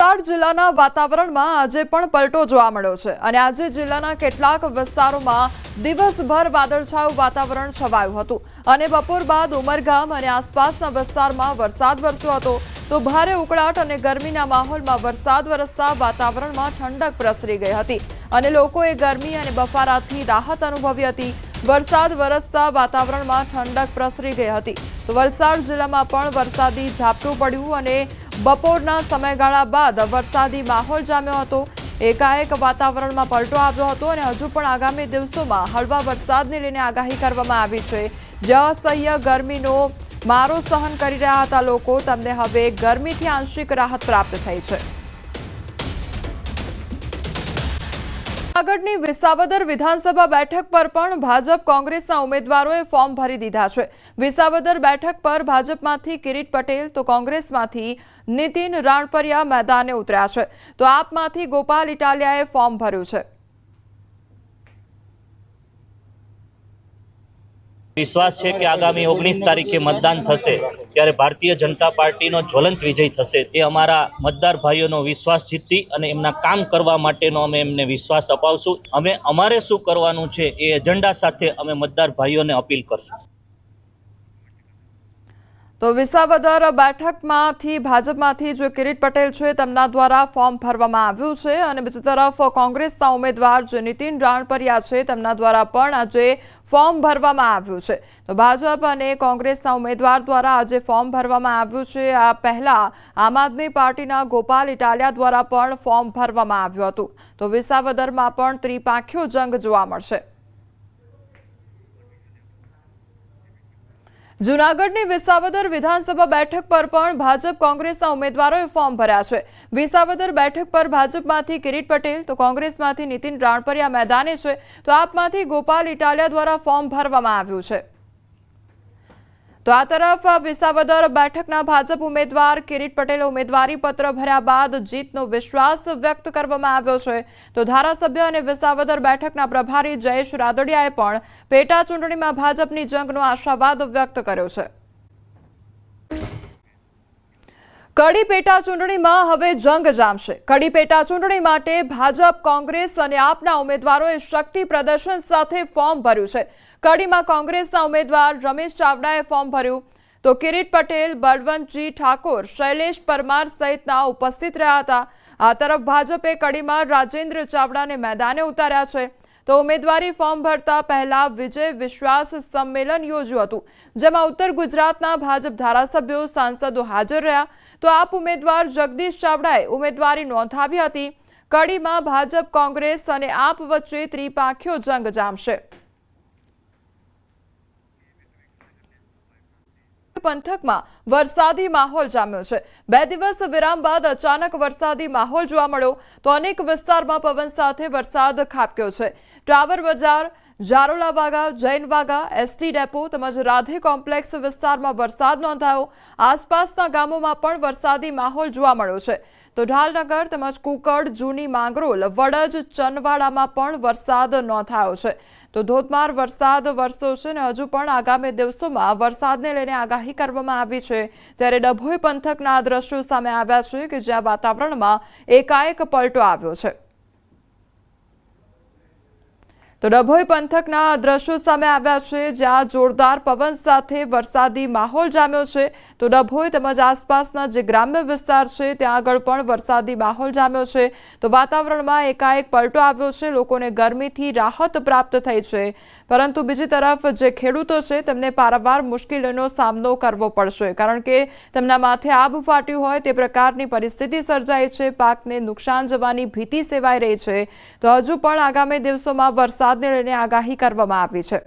વલસાડ જિલ્લાના વાતાવરણમાં આજે પણ પલટો જોવા મળ્યો છે અને આજે જિલ્લાના કેટલાક વિસ્તારોમાં દિવસભર વાદળછાયું વાતાવરણ છવાયું હતું અને બપોર બાદ ઉમરગામ અને આસપાસના વિસ્તારમાં વરસાદ વરસ્યો હતો તો ભારે ઉકળાટ અને ગરમીના માહોલમાં વરસાદ વરસતા વાતાવરણમાં ઠંડક પ્રસરી ગઈ હતી અને લોકોએ ગરમી અને બફારાથી રાહત અનુભવી હતી। વરસાદ વરસતા વાતાવરણમાં ઠંડક પ્રસરી ગઈ હતી તો વલસાડ જિલ્લામાં પણ વરસાદી ઝાપટું પડ્યું અને બપોરના સમયગાળા બાદ વરસાદી માહોલ જામ્યો હતો। એકાએક વાતાવરણમાં પલટો આવ્યો હતો અને હજુ પણ આગામી દિવસોમાં હળવા વરસાદને લઈને આગાહી કરવામાં આવી છે। જે અસહ્ય ગરમીનો મારો સહન કરી રહ્યા હતા લોકો, તેમને હવે ગરમીથી આંશિક રાહત પ્રાપ્ત થઈ છે। જૂનાગઢની વિસાવદર વિધાનસભા બેઠક પર પણ ભાજપ કોંગ્રેસના ઉમેદવારોએ ફોર્મ ભરી દીધા છે। વિસાવદર બેઠક પર ભાજપમાંથી કિરીટ પટેલ તો કોંગ્રેસમાંથી નીતિન રાણપરિયા મેદાને ઉતર્યા છે તો આપમાંથી ગોપાલ ઇટાલિયાએ ફોર્મ ભર્યું છે। विश्वास है कि आगामी 19 तारीखे मतदान थशे त्यारे भारतीय जनता पार्टी नो ज्वलंत विजय थशे। ते अमारा मतदार भाईओनो विश्वास जीती अने एमना काम करवा माटेनो अमे एमने विश्वास अपावशुं। अमे अमारे शुं करवानुं छे ए एजेंडा साथे अमे मतदार भाईओने अपील करशुं। तो विसावदर બેઠકમાંથી ભાજપમાંથી जो કિરીટ પટેલ છે તેમના દ્વારા ફોર્મ ભરવામાં આવ્યું છે અને બીજી તરફ કોંગ્રેસના ઉમેદવાર જે નીતિન રાણપરિયા છે તેમના દ્વારા પણ આજે ફોર્મ ભરવામાં આવ્યું છે। તો ભાજપ અને કોંગ્રેસના ઉમેદવાર દ્વારા આજે ફોર્મ ભરવામાં આવ્યું છે। આ પહેલા આમ આદમી પાર્ટીના ગોપાલ ઇટાલિયા દ્વારા પણ ફોર્મ ભરવામાં આવ્યું હતું તો વિસાવદરમાં પણ ત્રિપાંખીયો જંગ જોવા મળશે। જૂનાગઢની વિસાવદર વિધાનસભા બેઠક પર પણ ભાજપ કોંગ્રેસના ઉમેદવારોએ ફોર્મ ભર્યા છે। વિસાવદર બેઠક પર ભાજપમાંથી કિરીટ પટેલ તો કોંગ્રેસમાંથી નીતિન રાણપરિયા મેદાને છે તો આપમાંથી ગોપાલ ઇટાલિયા દ્વારા ફોર્મ ભરવામાં આવ્યું છે। તો આ તરફ વિસાવદર બેઠકના ભાજપ ઉમેદવાર કિરીટ પટેલે ઉમેદવારી પત્ર ભર્યા બાદ જીતનો વિશ્વાસ વ્યક્ત કરવામાં આવ્યો છે તો ધારાસભ્ય અને વિસાવદર બેઠકના પ્રભારી જયેશ રાદડિયાએ પણ પેટા ચૂંટણીમાં ભાજપની જંગનો આશાવાદ વ્યક્ત કર્યો છે। કડી પેટા ચૂંટણીમાં હવે જંગ જામશે। કડી પેટા ચૂંટણી માટે ભાજપ, કોંગ્રેસ અને આપના ઉમેદવારોએ શક્તિ પ્રદર્શન સાથે ફોર્મ ભર્યું છે। કડીમાં કોંગ્રેસના ઉમેદવાર રમેશ ચાવડાએ ફોર્મ ભર્યું તો કિરીટ પટેલ, બળવંતજી ઠાકોર, શૈલેષ પરમાર સહિતના ઉપસ્થિત રહ્યા હતા। આ તરફ ભાજપે કડીમાં રાજેન્દ્ર ચાવડાને મેદાને ઉતાર્યા છે તો ઉમેદવારી ફોર્મ ભરતા પહેલા વિજય વિશ્વાસ સંમેલન યોજ્યું હતું જેમાં ઉત્તર ગુજરાતના ભાજપ ધારાસભ્યો, સાંસદો હાજર રહ્યા તો આપ ઉમેદવાર જગદીશ ચાવડાએ ઉમેદવારી નોંધાવી હતી। કડીમાં ભાજપ, કોંગ્રેસ અને આપ વચ્ચે ત્રિપાંખીયો જંગ જામશે। પંથકમાં વરસાદી માહોલ જામ્યો છે। 2 દિવસ વિરામ બાદ અચાનક વરસાદી માહોલ જોવા મળ્યો તો અનેક વિસ્તારમાં પવન સાથે વરસાદ ખાબક્યો છે। ટાવર બજાર, જારોલા વાગા, જૈન વાગા, એસટી ડેપો તેમજ રાધે કોમ્પ્લેક્સ વિસ્તારમાં વરસાદ નોંધાયો। આસપાસના ગામોમાં પણ વરસાદી માહોલ જોવા મળ્યો છે તો ઢાલનગર તેમજ કુકડ, જૂની માંગરોળ, વડજ, ચનવાડામાં પણ વરસાદ નોંધાયો છે તો ધોધમાર વરસાદ વરસ્યો છે અને હજુ પણ આગામી દિવસોમાં વરસાદને લઈને આગાહી કરવામાં આવી છે। ત્યારે ડભોઈ પંથકના આ દ્રશ્યો સામે આવ્યા છે કે જ્યાં વાતાવરણમાં એકાએક પલટો આવ્યો છે। તો ડભોઈ પંથકના દ્રશ્યો સામે આવ્યા છે જ્યાં જોરદાર પવન સાથે વરસાદી માહોલ જામ્યો છે તો ડભોઈ તેમજ આસપાસના જે ગ્રામ્ય વિસ્તાર છે ત્યાં આગળ પણ વરસાદી માહોલ જામ્યો છે તો વાતાવરણમાં એકાએક પલટો આવ્યો છે। લોકોને ગરમીથી રાહત પ્રાપ્ત થઈ છે પરંતુ બીજી તરફ જે ખેડૂતો છે તેમને પારાવાર મુશ્કેલીનો સામનો કરવો પડશે કારણ કે તેમના માથે આબ ફાટ્યું હોય તે પ્રકારની પરિસ્થિતિ સર્જાઈ છે। પાકને નુકસાન જવાની ભીતિ સેવાઈ રહી છે તો હજુ પણ આગામી દિવસોમાં વરસાદને લઈને આગાહી કરવામાં આવી છે।